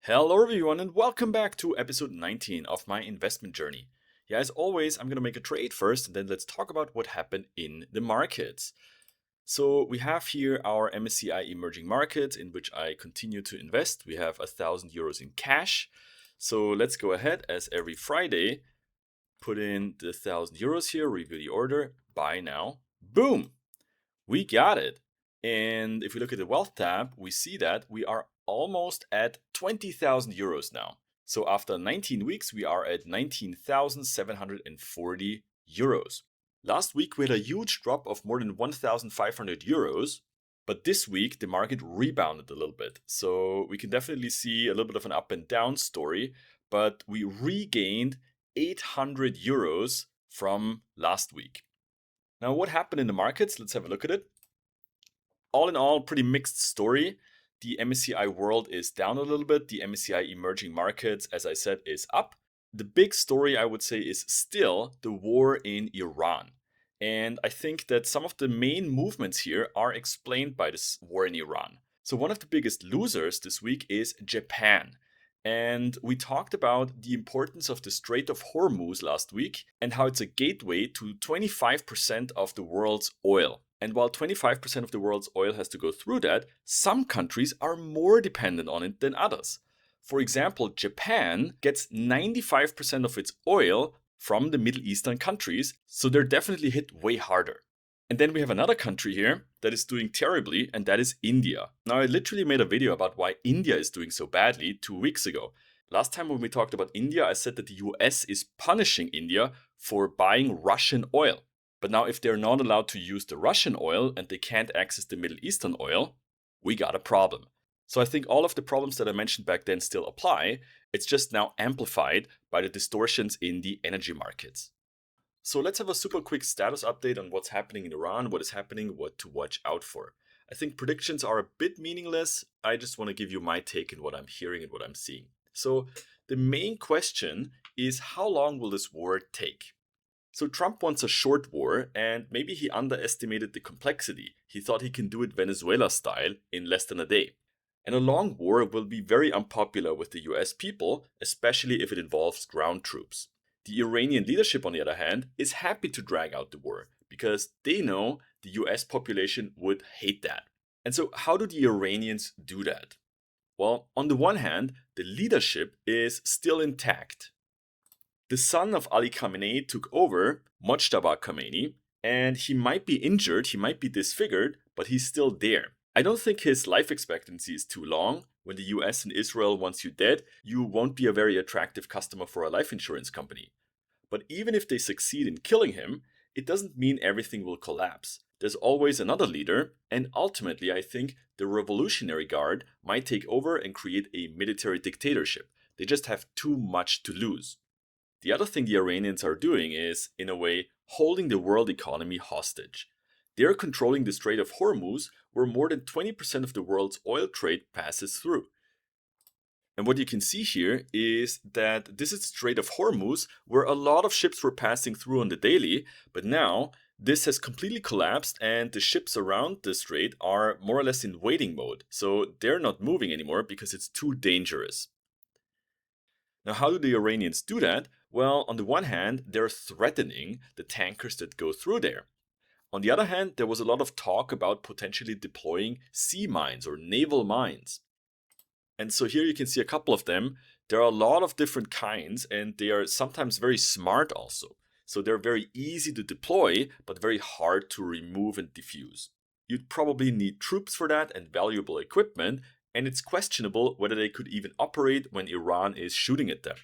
Hello everyone and welcome back to episode 19 of my investment journey. Yeah, as always, I'm going to make a trade first and then let's talk about what happened in the markets. So we have here our MSCI emerging markets in which I continue to invest. We have €1,000 in cash. So let's go ahead as every Friday, put in the €1,000 here, review the order, buy now. Boom! We got it. And if we look at the wealth tab, we see that we are almost at €20,000 now. So after 19 weeks, we are at €19,740. Last week, we had a huge drop of more than €1,500. But this week, the market rebounded a little bit. So we can definitely see a little bit of an up and down story. But we regained €800 from last week. Now, what happened in the markets? Let's have a look at it. All in all, pretty mixed story. The MSCI World is down a little bit. The MSCI Emerging Markets, as I said, is up. The big story, I would say, is still the war in Iran. And I think that some of the main movements here are explained by this war in Iran. So one of the biggest losers this week is Japan. And we talked about the importance of the Strait of Hormuz last week and how it's a gateway to 25% of the world's oil. And while 25% of the world's oil has to go through that, some countries are more dependent on it than others. For example, Japan gets 95% of its oil from the Middle Eastern countries, so they're definitely hit way harder. And then we have another country here that is doing terribly, and that is India. Now, I literally made a video about why India is doing so badly 2 weeks ago. Last time when we talked about India, I said that the US is punishing India for buying Russian oil. But now if they're not allowed to use the Russian oil and they can't access the Middle Eastern oil, we got a problem. So I think all of the problems that I mentioned back then still apply. It's just now amplified by the distortions in the energy markets. So let's have a super quick status update on what's happening in Iran, what is happening, what to watch out for. I think predictions are a bit meaningless. I just want to give you my take and what I'm hearing and what I'm seeing. So the main question is, how long will this war take? So Trump wants a short war, and maybe he underestimated the complexity. He thought he can do it Venezuela style in less than a day. And a long war will be very unpopular with the US people, especially if it involves ground troops. The Iranian leadership, on the other hand, is happy to drag out the war because they know the US population would hate that. And so, how do the Iranians do that? Well, on the one hand, the leadership is still intact. The son of Ali Khamenei took over, Mojtaba Khamenei, and he might be injured, he might be disfigured, but he's still there. I don't think his life expectancy is too long. When the US and Israel wants you dead, you won't be a very attractive customer for a life insurance company. But even if they succeed in killing him, it doesn't mean everything will collapse. There's always another leader, and ultimately I think the Revolutionary Guard might take over and create a military dictatorship. They just have too much to lose. The other thing the Iranians are doing is, in a way, holding the world economy hostage. They're controlling the Strait of Hormuz, where more than 20% of the world's oil trade passes through. And what you can see here is that this is the Strait of Hormuz, where a lot of ships were passing through on the daily, but now this has completely collapsed and the ships around the strait are more or less in waiting mode. So they're not moving anymore because it's too dangerous. Now, how do the Iranians do that? Well, on the one hand, they're threatening the tankers that go through there. On the other hand, there was a lot of talk about potentially deploying sea mines or naval mines. And so here you can see a couple of them. There are a lot of different kinds, and they are sometimes very smart also. So they're very easy to deploy, but very hard to remove and defuse. You'd probably need troops for that and valuable equipment, and it's questionable whether they could even operate when Iran is shooting at them.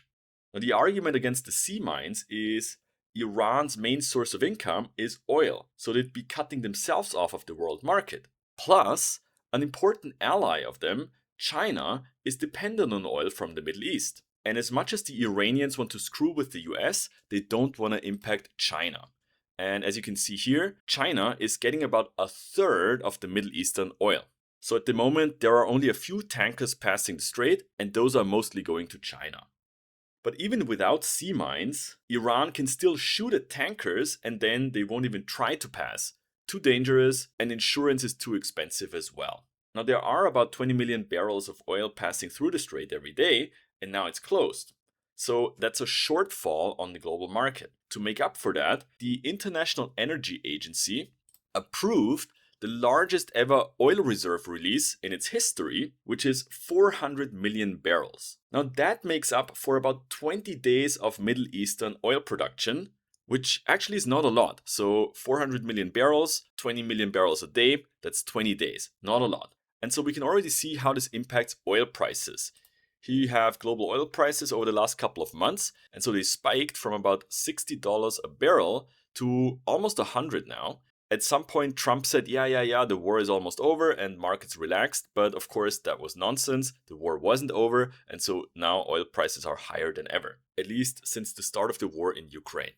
Now, the argument against the sea mines is Iran's main source of income is oil, so they'd be cutting themselves off of the world market. Plus, an important ally of them, China, is dependent on oil from the Middle East. And as much as the Iranians want to screw with the US, they don't want to impact China. And as you can see here, China is getting about a third of the Middle Eastern oil. So at the moment, there are only a few tankers passing the strait, and those are mostly going to China. But even without sea mines, Iran can still shoot at tankers and then they won't even try to pass. Too dangerous, and insurance is too expensive as well. Now, there are about 20 million barrels of oil passing through the strait every day, and now it's closed. So that's a shortfall on the global market. To make up for that, the International Energy Agency approved the largest ever oil reserve release in its history, which is 400 million barrels. Now, that makes up for about 20 days of Middle Eastern oil production, which actually is not a lot. So 400 million barrels, 20 million barrels a day, that's 20 days, not a lot. And so we can already see how this impacts oil prices. Here you have global oil prices over the last couple of months, and so they spiked from about $60 a barrel to almost 100 now. At some point, Trump said, yeah, the war is almost over, and markets relaxed. But of course, that was nonsense. The war wasn't over, and so now oil prices are higher than ever, at least since the start of the war in Ukraine.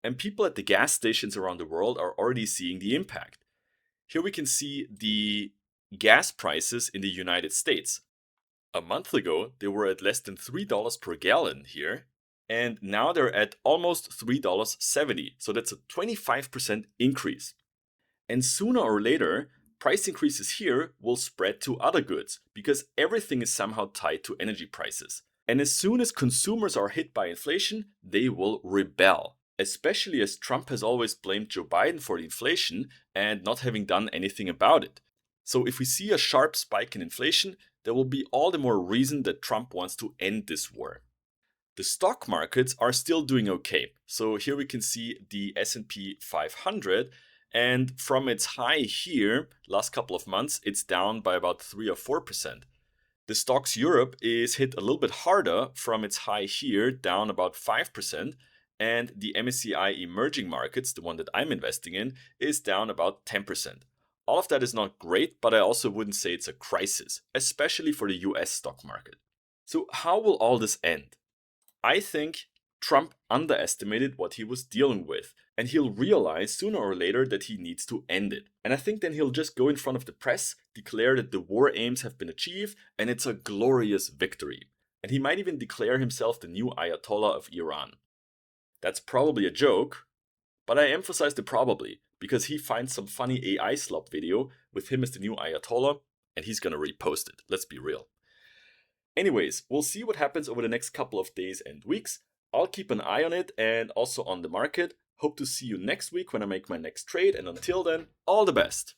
And people at the gas stations around the world are already seeing the impact. Here we can see the gas prices in the United States. A month ago, they were at less than $3 per gallon here, and now they're at almost $3.70. So that's a 25% increase. And sooner or later, price increases here will spread to other goods because everything is somehow tied to energy prices. And as soon as consumers are hit by inflation, they will rebel, especially as Trump has always blamed Joe Biden for the inflation and not having done anything about it. So if we see a sharp spike in inflation, there will be all the more reason that Trump wants to end this war. The stock markets are still doing okay. So here we can see the S&P 500, and from its high here, last couple of months, it's down by about 3 or 4%. The Stoxx Europe is hit a little bit harder from its high here, down about 5%, and the MSCI Emerging Markets, the one that I'm investing in, is down about 10%. All of that is not great, but I also wouldn't say it's a crisis, especially for the US stock market. So how will all this end? I think Trump underestimated what he was dealing with, and he'll realize sooner or later that he needs to end it. And I think then he'll just go in front of the press, declare that the war aims have been achieved, and it's a glorious victory. And he might even declare himself the new Ayatollah of Iran. That's probably a joke, but I emphasize the probably, because he finds some funny AI slop video with him as the new Ayatollah, and he's gonna repost it, let's be real. Anyways, we'll see what happens over the next couple of days and weeks. I'll keep an eye on it and also on the market. Hope to see you next week when I make my next trade, and until then, all the best!